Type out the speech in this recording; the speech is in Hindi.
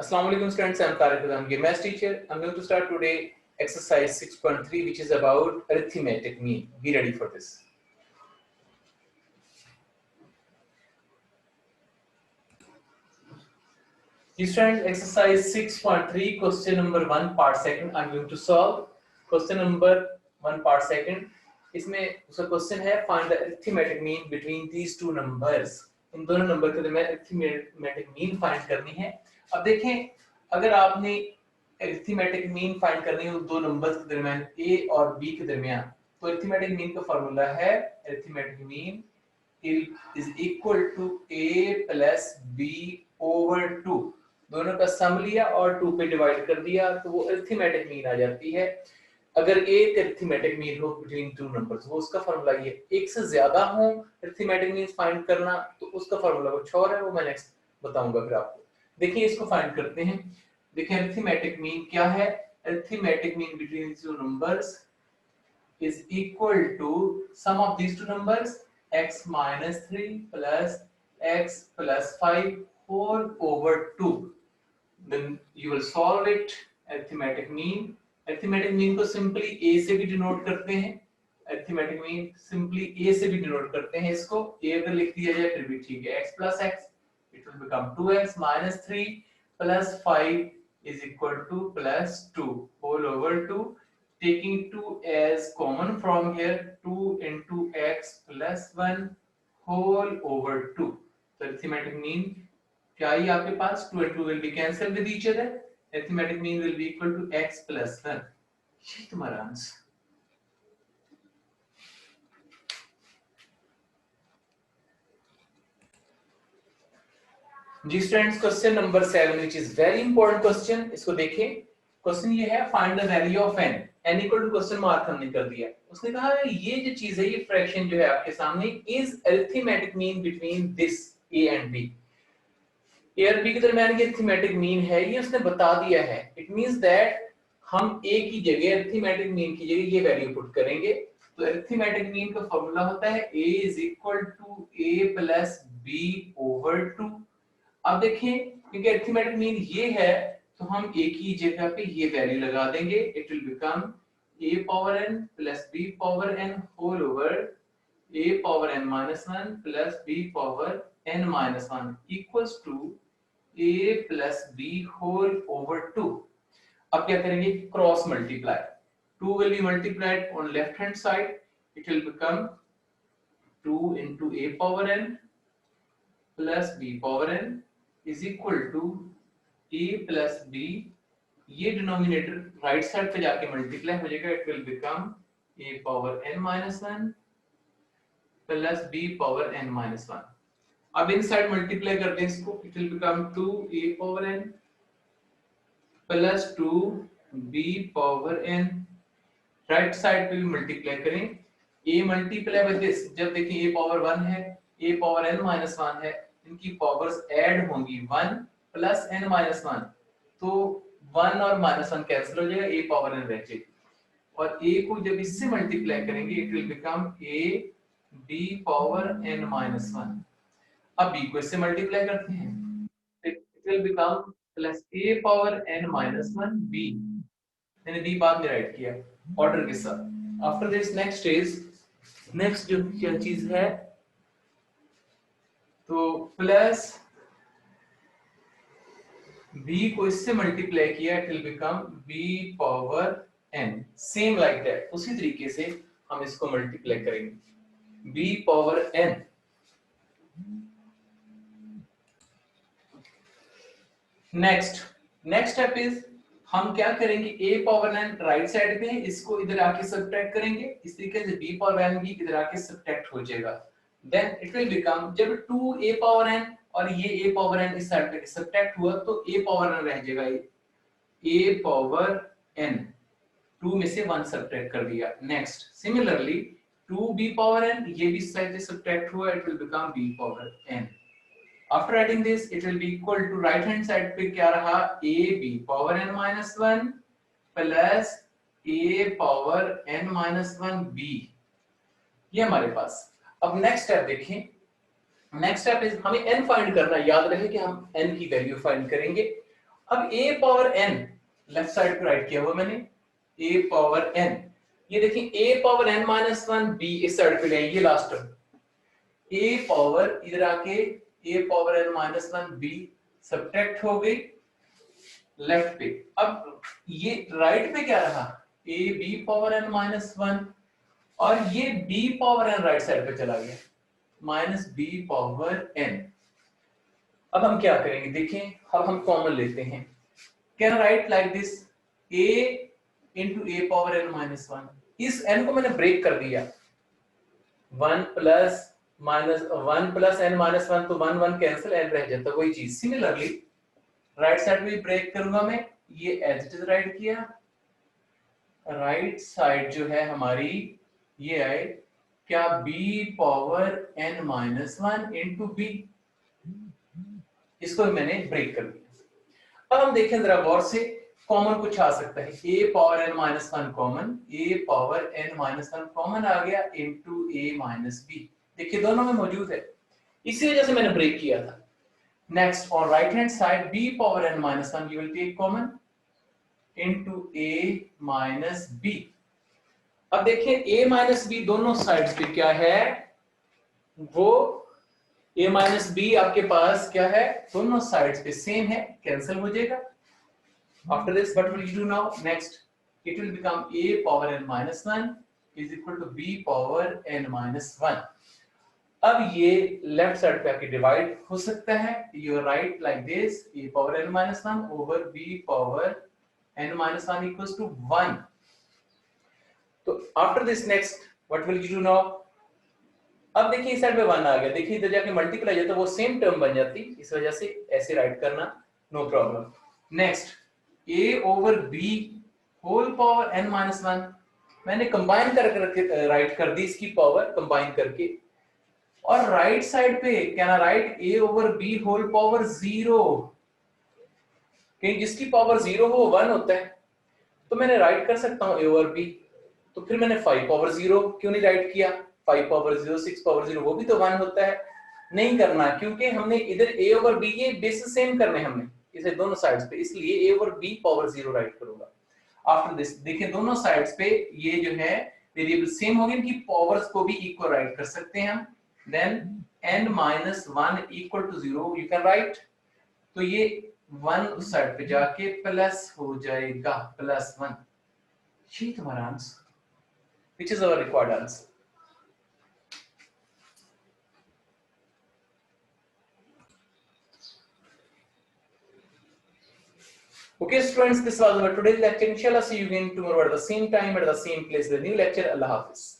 Assalamualaikum students, I am Tariq Khan, your maths teacher. I'm going to start today exercise 6.3 which is about arithmetic mean. Be ready for this. Students, exercise 6.3 question number 1 part second I'm going to solve. Question number 1 part second. इसमें उसका क्वेश्चन है find the arithmetic mean between these two numbers. इन दोनों नंबर के दरमियान arithmetic mean फाइंड करनी है. अब देखें, अगर आपने arithmetic mean फाइंड करनी है दो नंबर्स के दरमियान a और b के दरमियान, तो arithmetic mean का फार्मूला है arithmetic mean is equal to a plus b over 2. दोनों का सम लिया और 2 पे डिवाइड कर दिया तो वो अरिथमेटिक मीन आ जाती है. अगर एक अरिथमेटिक मीन हो बिटवीन टू नंबर्स, वो उसका फार्मूला ये. एक से ज्यादा हो अरिथमेटिक मीन फाइंड करना तो उसका फार्मूला कुछ और है, वो मैं नेक्स्ट बताऊंगा फिर आपको. देखिए इसको फाइंड करते हैं. देखिए अरिथमेटिक मीन क्या है. Arithmetic mean between two numbers is equal to sum of these two numbers x minus 3 plus x plus 5 whole over 2. Then you will solve it. Arithmetic mean को simply a से भी डिनोट करते हैं. Arithmetic mean simply a से भी डिनोट करते हैं. इसको a अगर लिख दिया जाए फिर भी ठीक है. x plus x it will become 2x minus 3 plus 5 is equal to plus 2 whole over 2. Taking 2 as common from here, 2 into x plus 1 whole over 2. So arithmetic mean क्या ही आपके पास 2 and 2 will be cancelled with each other. Arithmetic mean will be equal to x plus 1. ये तुम्हारा आंसर. जी students, question number 7 which is very important question. इसको देखें. क्वेश्चन ये है find the value of n. n equal to question mark हमने कर दिया. उसने कहा ये जो चीज है, ये फ्रैक्शन जो है आपके सामने is arithmetic mean between this a and b. a और b के दरमियान ये अरिथमेटिक मीन है, ये उसने बता दिया है. इट मींस दैट हम a की जगह अरिथमेटिक मीन की जगह ये वैल्यू पुट करेंगे. तो अरिथमेटिक मीन का फार्मूला होता है a is equal to a plus b over 2. अब देखें क्योंकि अरिथमेटिक मीन ये है तो हम a की जगह पे ये वैल्यू लगा देंगे. It will become a power n plus b power n whole over a power n minus 1 प्लस b power n minus 1 equals to a plus b whole over 2. अब क्या करेंगे, cross multiply. 2 will be multiplied on left hand side. It will become 2 into a power n plus b power n is equal to a plus b. ये डिनोमिनेटर राइट साइड पे जाके मल्टीप्लाई हो जाएगा. It will become a power n minus 1 प्लस b पावर n माइनस 1. अब इन साइड मल्टीप्लाई कर दें इसको. It will become 2 a power n plus 2 b power n. Right side पे भी मल्टीप्लाई करें. a multiply with this. जब देखिए a पावर 1 है, a पावर n माइनस 1 है, इनकी पावर्स ऐड होंगी 1 प्लस n माइनस 1. तो 1 और माइनस 1 कैंसिल हो जाएगा, a पावर n रह जाएगी. और a को जब इससे मल्टीप्लाई करेंगे it will become a b power n minus 1. अब b को इससे मल्टीप्लाई करते हैं. It will become plus a power n minus 1 b. मैंने b बाद में राइट किया ऑर्डर के साथ. After this next is next जो क्या चीज है, तो प्लस b को इससे मल्टीप्लाई किया. It will become b power n. Same like that उसी तरीके से हम इसको मल्टीप्लाई करेंगे b power n. Next step is हम क्या करेंगे, a power n right side पे है, इसको इधर आके सब्ट्रैक्ट करेंगे. इस तरीके से b पावर n भी इधर आके सब्ट्रैक्ट हो जाएगा. देन इट विल बिकम जब 2a पावर n और ये a पावर n इस साइड पे सब्ट्रैक्ट हुआ तो a पावर n रह जाएगा. a पावर n 2 में से 1 सब्ट्रैक्ट कर दिया. Next similarly 2b power n ये भी इस साइड से सब्ट्रैक्ट हुआ. It will become b power n. After adding this, it will be equal to right hand side पे क्या रहा, a b power n minus 1 plus a power n minus 1 b. ये हमारे पास. अब नेक्स्ट स्टेप देखें. नेक्स्ट स्टेप इज हमें n फाइंड करना. याद रहे कि हम n की वैल्यू फाइंड करेंगे. अब a power n left side पे राइट किया हुआ मैंने, a पावर n, ये देखिए a power n minus one, b इस साइड पे ले, ये लास्ट टर्म, a पावर इधर आके a power n minus one, b subtract हो गई लेफ्ट पे। अब ये राइट पे क्या रहा, a b power n minus one, और ये b power n right side पे चला गया, माइनस b पावर n। अब हम क्या करेंगे, देखें, अब हम कॉमन लेते हैं, can write like this, a into a power n minus one, इस n को मैंने ब्रेक कर दिया, 1 plus minus 1 plus n minus one, तो 1 1 कैंसिल, n रह जाता, वही चीज सिमिलरली राइट साइड भी ब्रेक करूंगा मैं, ये एज इट इज राइट किया, राइट साइड जो है हमारी ये आए क्या, b power n minus one into B, इसको मैंने ब्रेक कर दिया। अब हम देखें जरा गौर से, कॉमन कुछ आ सकता है, a power n minus one common, a power n minus one common आ गया इंटू a माइनस बी, देखिए दोनों में मौजूद है, इसी वजह से मैंने ब्रेक किया था। Next on right hand side b power n minus one you will take common into a minus b। अब देखिए a माइनस बी दोनों साइड्स पे क्या है, वो a माइनस बी आपके पास क्या है, दोनों साइड्स पे सेम है, कैंसिल हो जाएगा। After this, what will you do now? Next, it will become a power n minus one is equal to b power n minus one. अब ये लेफ्ट साइड पे आके डिवाइड हो सकता है, you write like this, a power n minus one over b power n minus one equals to 1. तो after this next, what will you do now? अब देखिए इस साइड पे 1 आ गया, देखिए इधर जाके मल्टीप्लाई जाता, वो सेम टर्म बन जाती, इस वजह से ऐसे राइट करना, no problem. Next a over b whole power n minus one, मैंने कंबाइन करके राइट कर दी, इसकी पावर कंबाइन करके, और राइट साइड पे can I write a over b whole power zero, कहीं जिसकी पावर जीरो हो 1 होता है, तो मैंने राइट कर सकता हूं a over b, तो फिर मैंने 5 पावर जीरो क्यों नहीं राइट किया, 5 पावर जीरो, 6 पावर जीरो, वो भी तो 1 होता है, नहीं करना, क्योंकि हमने इधर a over b ये बेसिस सेम करने हमने इसे दोनों साइड्स पे, इसलिए a over b power zero right करूंगा। आफ्टर दिस देखिए दोनों साइड्स पे ये जो है वेरिएबल सेम हो गए, इनकी पावर्स को भी इक्वल राइट कर सकते हैं हम, then n minus one equal to zero you can write, तो ये 1 उस साइड पे जाके प्लस हो जाएगा, प्लस 1, ये तुम्हारा answer, which is our required answer. Okay students, this was our today's lecture. Inshallah see you again tomorrow at the same time at the same place, the new lecture. Allah Hafiz.